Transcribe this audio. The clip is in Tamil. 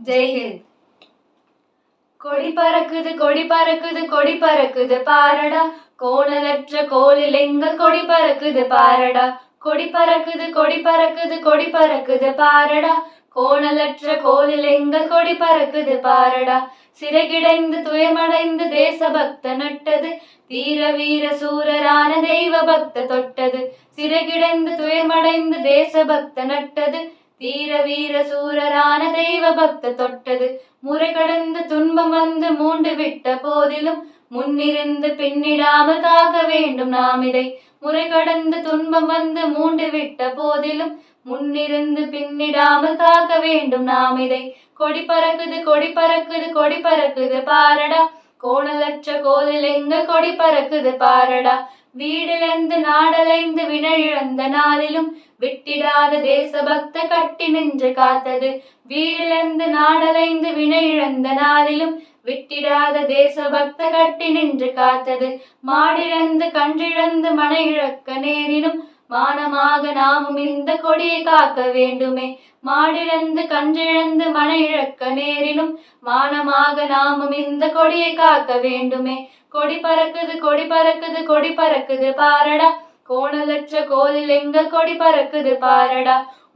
ஜெய் ஹிந்த். கொடி பறக்குது கொடி பறக்குது கொடி பறக்குது பாரடா, கோணலற்ற கோலில் எங்கள் கொடி பறக்குது பாரடா. கொடி பறக்குது கொடி பறக்குது கொடி பறக்குது பாரடா, கோணலற்ற கோலில் எங்கள் கொடி பறக்குது பாரடா. சிறகிடைந்து துயமடைந்து தேசபக்த நட்டது, தீர வீர சூரரான தெய்வ பக்த தொட்டது. சிறகிடைந்து துயமடைந்து தேசபக்த நட்டது, தீர வீர சூரரான தெய்வ பக்த தொட்டது. முறை கடந்து துன்பம் வந்து மூண்டு விட்ட போதிலும் முன்னிருந்து பின்னிடாமல் காக்க வேண்டும் நாம் இதை. முறை கடந்து துன்பம் வந்து மூண்டு விட்ட போதிலும் முன்னிருந்து பின்னிடாமல் காக்க வேண்டும் நாம் இதை. கொடி பறக்குது கொடி பறக்குது கொடி பறக்குது பாரடா, கோணலற்ற கோலில் எங்கள் கொடி பறக்குது பாரடா. வீடிழந்து நாடலைந்து வினையிழந்த நாளிலும் விட்டிடாத தேசபக்த கட்டி நின்று காத்தது. வீடிழந்து நாடலைந்து வினையிழந்த நாளிலும் விட்டிடாத தேசபக்த கட்டி நின்று காத்தது. மாடிழந்து கன்றிழந்து மன இழக்க நேரினும் மானமாக நாமும் இந்த கொடியை காக்க வேண்டுமே. மாடிழந்து கன்றிழந்து மன இழக்க நேரினும் மானமாக நாமும் இந்த கொடியை காக்க வேண்டுமே. கொடி பறக்குது கொடி பறக்குது கொடி பறக்குது பாரடா, கோணலற்ற கோலில் எங்கள் கொடி பறக்குது பாரடா.